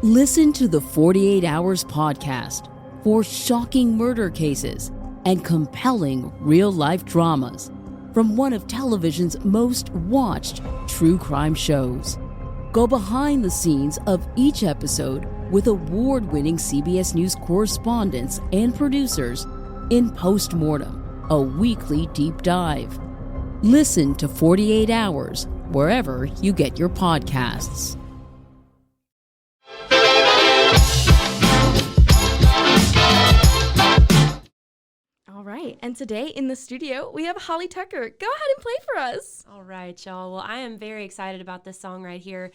Listen to the 48 Hours podcast for shocking murder cases and compelling real-life dramas from one of television's most watched true crime shows. Go behind the scenes of each episode with award-winning CBS News correspondents and producers in Postmortem, a weekly deep dive. Listen to 48 Hours wherever you get your podcasts. All right, and today in the studio, we have Holly Tucker. Go ahead and play for us. All right, y'all. Well, I am very excited about this song right here.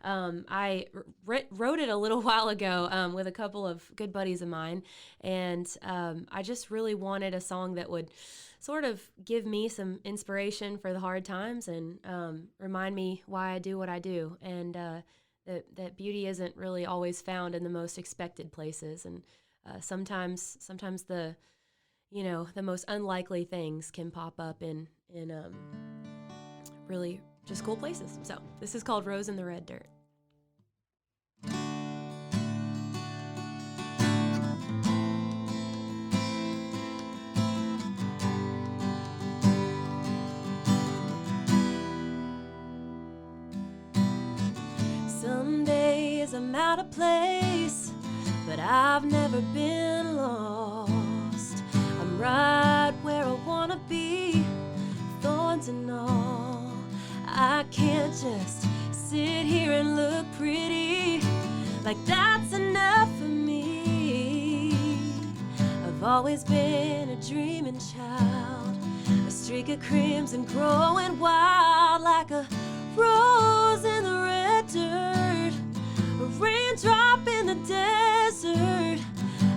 I wrote it a little while ago with a couple of good buddies of mine, and I just really wanted a song that would sort of give me some inspiration for the hard times and remind me why I do what I do, and that beauty isn't really always found in the most expected places, and sometimes the most unlikely things can pop up in really just cool places. So this is called Rose in the Red Dirt. Some days I'm out of place, but I've never been lost. I'm right where I wanna be, thorns and all. I can't just sit here and look pretty, like that's enough for me. I've always been a dreaming child, a streak of crimson growing wild, like a rose in the red dirt, a raindrop in the desert.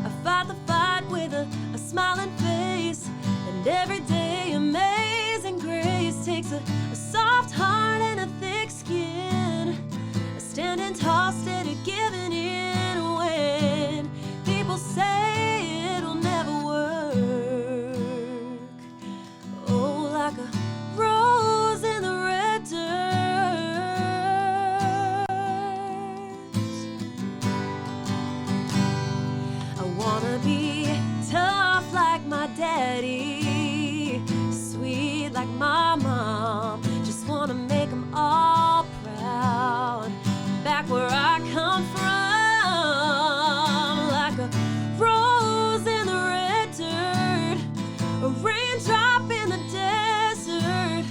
I fight the fight with a smiling face, and every day amazing grace takes a soft heart and a thick skin, standing tall, steady, giving in when people say it'll never work. Oh, like a rose in the red dirt. I wanna be tough like my daddy, sweet like my mom, just wanna make them all proud, back where I come from, like a rose in the red dirt, a raindrop in the desert.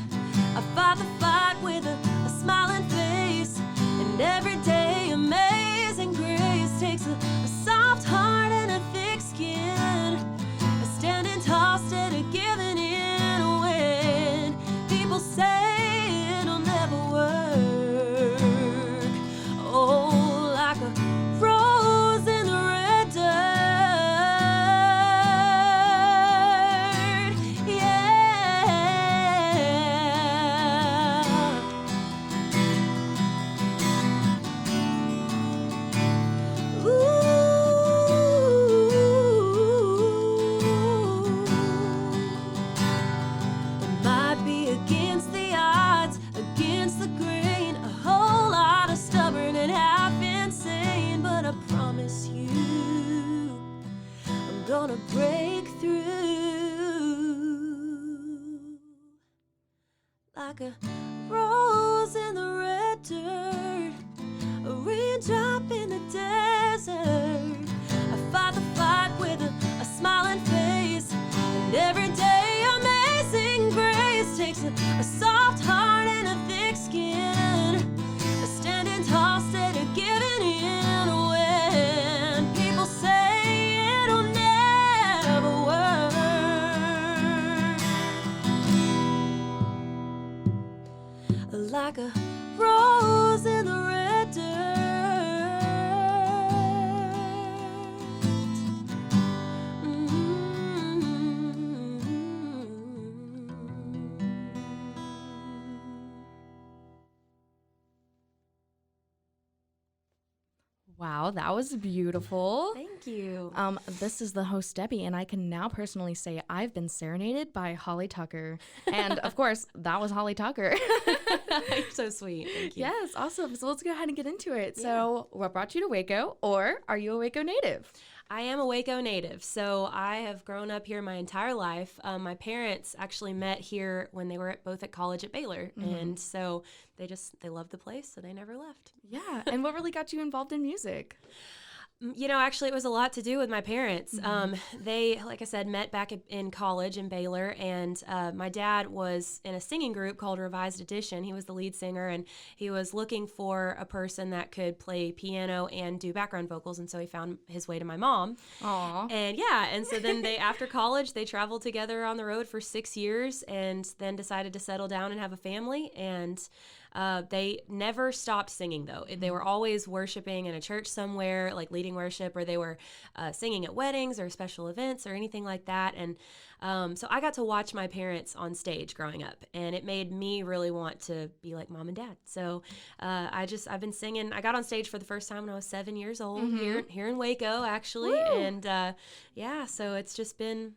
I fight the fight with a smiling face, and every day amazing grace takes a soft heart and a thick skin, standing tall, steady, giving in when people say it'll never work. Oh, like a rose in the red dirt. Yeah. It might be against the odds, against the grain, a whole lot of stubborn and half insane, but I promise you, I'm gonna break through, like a rose in the red dirt, a raindrop in the desert. I fight the fight with a smiling face, and every day amazing grace takes a soft heart and a thick skin, standing tall, steady, giving in when people say it'll never work. Like a rose in the red dirt. Wow, that was beautiful. Thank you. This is the host, Debbie, and I can now personally say I've been serenaded by Holly Tucker. And of course, that was Holly Tucker. You're so sweet. Thank you. Yes, awesome. So let's go ahead and get into it. So what brought you to Waco, or are you a Waco native? I am a Waco native, so I have grown up here my entire life. My parents actually met here when they were both at college at Baylor, and so they loved the place, so they never left. Yeah, and what really got you involved in music? You know, actually, it was a lot to do with my parents. They, like I said, met back in college in Baylor, and my dad was in a singing group called Revised Edition. He was the lead singer, and he was looking for a person that could play piano and do background vocals, and so he found his way to my mom. Aw. And so then after college, they traveled together on the road for 6 years, and then decided to settle down and have a family, and they never stopped singing, though. They were always worshiping in a church somewhere, like leading worship, or they were singing at weddings or special events or anything like that. And so I got to watch my parents on stage growing up, and it made me really want to be like mom and dad. So I've been singing. I got on stage for the first time when I was 7 years old here in Waco, actually. Woo! And so it's just been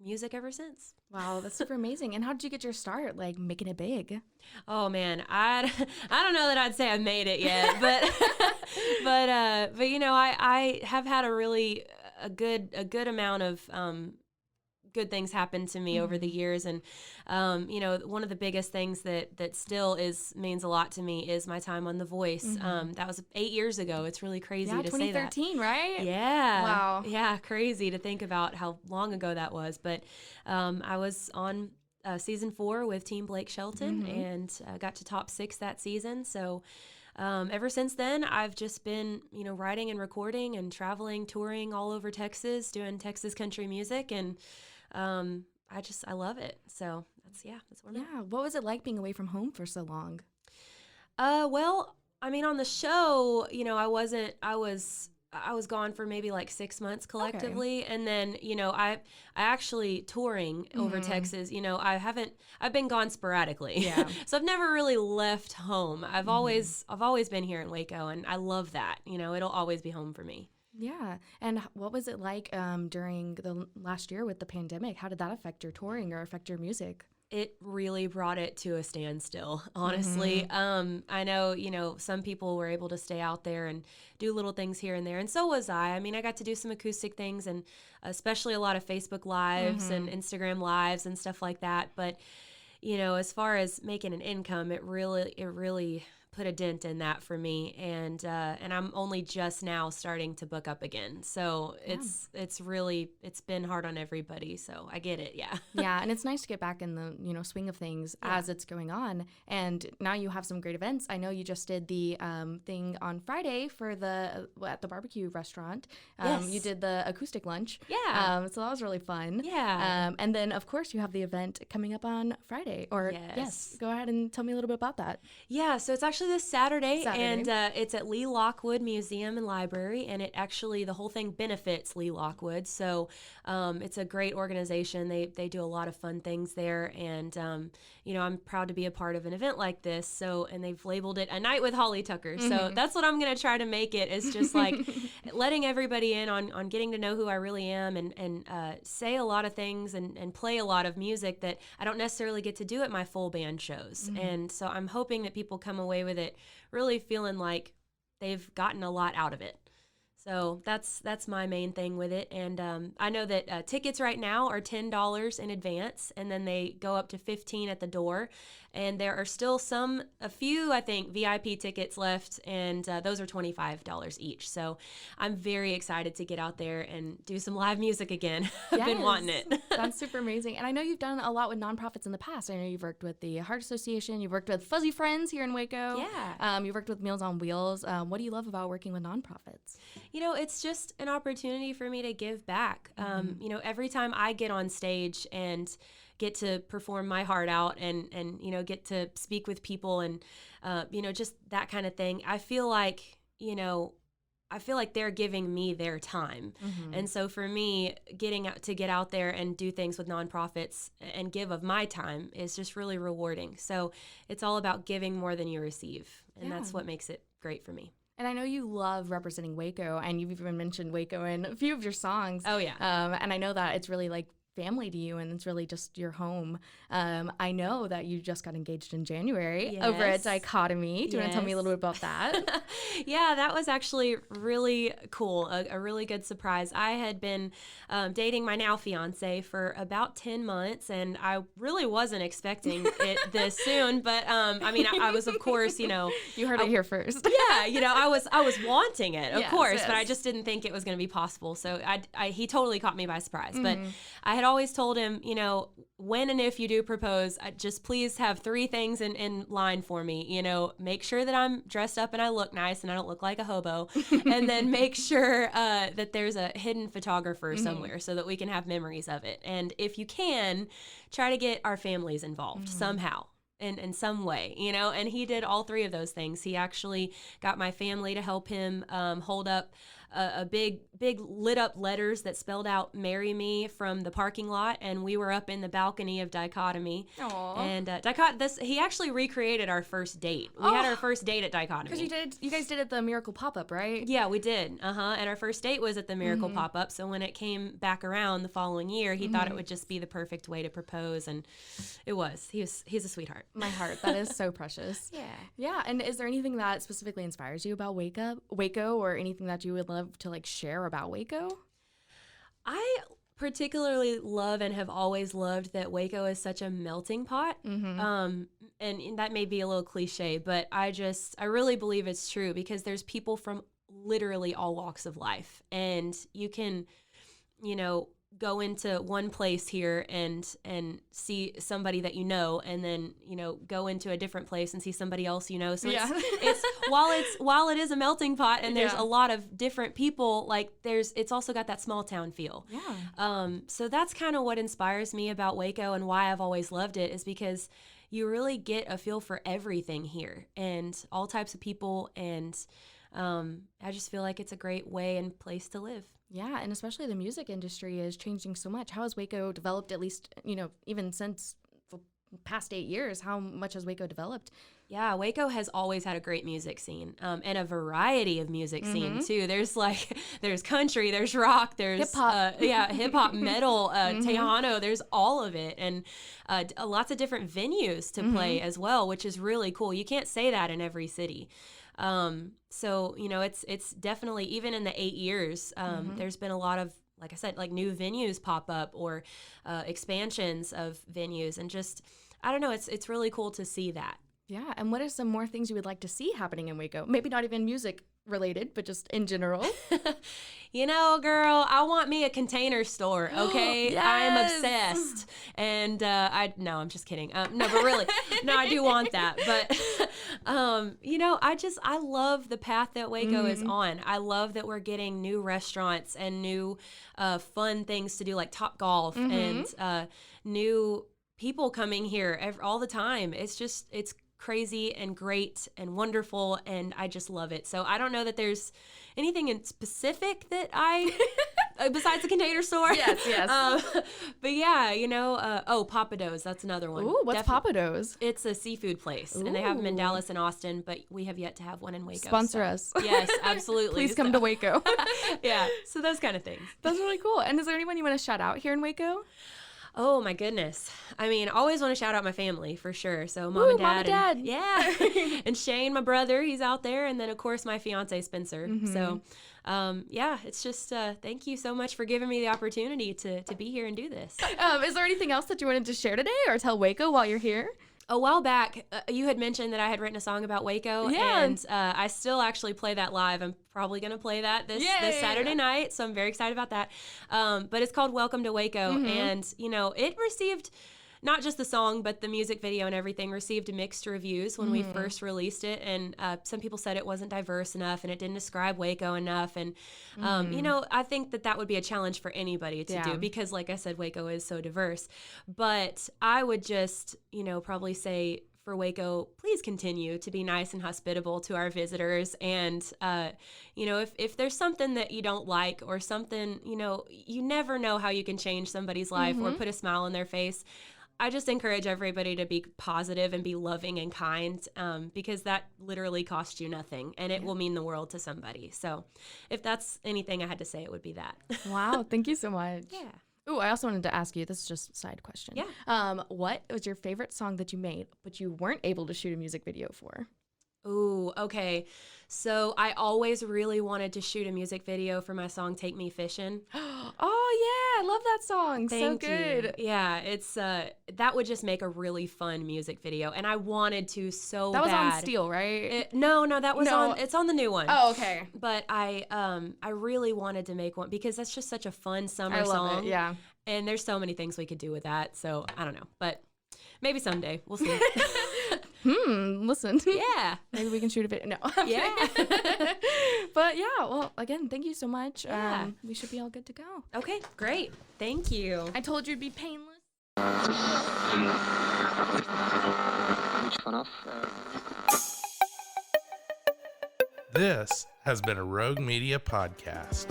music ever since. Wow, that's super amazing. And how did you get your start, like making it big? Oh man, I don't know that I'd say I made it yet, but you know, I have had a good amount of good things happen to me over the years, and you know, one of the biggest things that still means a lot to me is my time on The Voice. That was 8 years ago. It's really crazy to say that. 2013, right? Yeah. Wow. Yeah, crazy to think about how long ago that was. But I was on season 4 with Team Blake Shelton, and got to top 6 that season. So ever since then, I've just been, you know, writing and recording and traveling, touring all over Texas, doing Texas country music, and I love it. So that's what I'm at. Yeah. What was it like being away from home for so long? Well, I mean, on the show, you know, I was gone for maybe like 6 months collectively. Okay. And then, you know, I actually touring over Texas, you know, I've been gone sporadically. Yeah. So I've never really left home. I've always been here in Waco, and I love that. You know, it'll always be home for me. Yeah. And what was it like during the last year with the pandemic? How did that affect your touring or affect your music? It really brought it to a standstill, honestly. I know, you know, some people were able to stay out there and do little things here and there, and so was I. I mean, I got to do some acoustic things, and especially a lot of Facebook Lives and Instagram Lives and stuff like that. But, you know, as far as making an income, it really put a dent in that for me, and I'm only just now starting to book up again. So it's been hard on everybody. So I get it. Yeah. Yeah. And it's nice to get back in the, you know, swing of things as it's going on. And now you have some great events. I know you just did the thing on Friday for at the barbecue restaurant. Yes. You did the acoustic lunch. Yeah. So that was really fun. Yeah. And then of course you have the event coming up on Friday. Or yes. Go ahead and tell me a little bit about that. Yeah. So it's actually this Saturday. And it's at Lee Lockwood Museum and Library, and the whole thing benefits Lee Lockwood. So it's a great organization. They do a lot of fun things there, and you know, I'm proud to be a part of an event like this. So, and they've labeled it A Night with Holly Tucker. So that's what I'm going to try to make it, is just like letting everybody in on getting to know who I really am, and say a lot of things and play a lot of music that I don't necessarily get to do at my full band shows. And so I'm hoping that people come away with it really feeling like they've gotten a lot out of it. So that's my main thing with it. And I know that tickets right now are $10 in advance, and then they go up to $15 at the door. And there are still a few, I think, VIP tickets left, and those are $25 each. So I'm very excited to get out there and do some live music again. I've been wanting it. That's super amazing. And I know you've done a lot with nonprofits in the past. I know you've worked with the Heart Association. You've worked with Fuzzy Friends here in Waco. Yeah. You've worked with Meals on Wheels. What do you love about working with nonprofits? You know, it's just an opportunity for me to give back. You know, every time I get on stage and get to perform my heart out and you know, get to speak with people and you know, just that kind of thing, I feel like they're giving me their time. And so for me, get out there and do things with nonprofits and give of my time is just really rewarding. So it's all about giving more than you receive, and that's what makes it great for me. And I know you love representing Waco, and you've even mentioned Waco in a few of your songs. Oh yeah. And I know that it's really like family to you, and it's really just your home. I know that you just got engaged in January over at Dichotomy. Do you want to tell me a little bit about that? Yeah, that was actually really cool, a really good surprise. I had been dating my now fiance for about 10 months, and I really wasn't expecting it this soon. But I mean, I was, of course, you heard it here first. Yeah, I was wanting it, of course, but I just didn't think it was going to be possible. So he totally caught me by surprise. But I had always told him, when and if you do propose, just please have 3 things in line for me. Make sure that I'm dressed up and I look nice and I don't look like a hobo, and then make sure that there's a hidden photographer somewhere so that we can have memories of it. And if you can, try to get our families involved somehow. In some way, and he did all 3 of those things. He actually got my family to help him hold up a big lit up letters that spelled out "Marry Me" from the parking lot, and we were up in the balcony of Dichotomy. Aww. And he actually recreated our first date. We had our first date at Dichotomy. Because you guys did it at the Miracle Pop-Up, right? Yeah, we did. And our first date was at the Miracle Pop-Up. So when it came back around the following year, he thought it would just be the perfect way to propose, and it was. He's a sweetheart. My heart. That is so precious. Yeah. And is there anything that specifically inspires you about Waco, or anything that you would love to share about Waco? I particularly love and have always loved that Waco is such a melting pot. And that may be a little cliche, but I really believe it's true, because there's people from literally all walks of life, and you can, go into one place here and see somebody that and then go into a different place and see somebody else so it's while it is a melting pot and there's a lot of different people, it's also got that small town feel. So that's kind of what inspires me about Waco, and why I've always loved it, is because you really get a feel for everything here and all types of people, and I just feel like it's a great way and place to live. Yeah, and especially the music industry is changing so much. How has Waco developed, at least, even since the past 8 years? How much has Waco developed? Yeah, Waco has always had a great music scene, and a variety of music scene, too. There's country, there's rock, there's hip-hop, hip-hop, metal, Tejano, there's all of it, and lots of different venues to play as well, which is really cool. You can't say that in every city. So, it's definitely, even in the 8 years, there's been a lot of, like I said, new venues pop up, or expansions of venues, and just, I don't know, it's really cool to see that. Yeah. And what are some more things you would like to see happening in Waco? Maybe not even music related, but just in general. Girl, I want me a Container Store, okay? Yes! I am obsessed. And no, I'm just kidding. No, but really, no, I do want that. But, I love the path that Waco is on. I love that we're getting new restaurants and new fun things to do, like Topgolf, and new people coming here all the time. It's crazy and great and wonderful, and I just love it. So I don't know that there's anything in specific that I besides the Container Store. Yes. But yeah, Pappadeaux's, that's another one. Ooh, what's Pappadeaux's? It's a seafood place. And they have them in Dallas and Austin, but we have yet to have one in Waco. Sponsor us. Yes, absolutely. Please come to Waco. Yeah, so those kind of things. That's really cool. And is there anyone you want to shout out here in Waco? Oh my goodness. I mean, always want to shout out my family for sure. So mom and dad. Yeah. And Shane, my brother, he's out there. And then of course my fiance, Spencer. So it's just, thank you so much for giving me the opportunity to be here and do this. Is there anything else that you wanted to share today or tell Waco while you're here? A while back, you had mentioned that I had written a song about Waco, and I still actually play that live. I'm probably going to play that this Saturday night, so I'm very excited about that. But it's called Welcome to Waco, and, it received, not just the song, but the music video and everything received mixed reviews when we first released it, and some people said it wasn't diverse enough and it didn't describe Waco enough, and I think that would be a challenge for anybody to do, because like I said, Waco is so diverse. But I would just probably say, for Waco, please continue to be nice and hospitable to our visitors, and if there's something that you don't like, or something, you never know how you can change somebody's life or put a smile on their face. I just encourage everybody to be positive and be loving and kind, because that literally costs you nothing, and it will mean the world to somebody. So if that's anything I had to say, it would be that. Wow. Thank you so much. Yeah. Ooh, I also wanted to ask you, this is just a side question. Yeah. What was your favorite song that you made, but you weren't able to shoot a music video for? Ooh, okay. So I always really wanted to shoot a music video for my song Take Me Fishing. Oh yeah, I love that song. Thank so good. you. Yeah, it's that would just make a really fun music video, and I wanted to so That was bad. on Steel, right? No, that was No. it's on the new one. Oh, okay. But I really wanted to make one because that's just such a fun summer I love song. it. Yeah. And there's so many things we could do with that. So I don't know, but maybe someday we'll see. Listen. Yeah. Maybe we can shoot a video. No. Yeah. But yeah, well, again, thank you so much. Yeah. We should be all good to go. Okay, great. Thank you. I told you it'd be painless. This has been a Rogue Media podcast.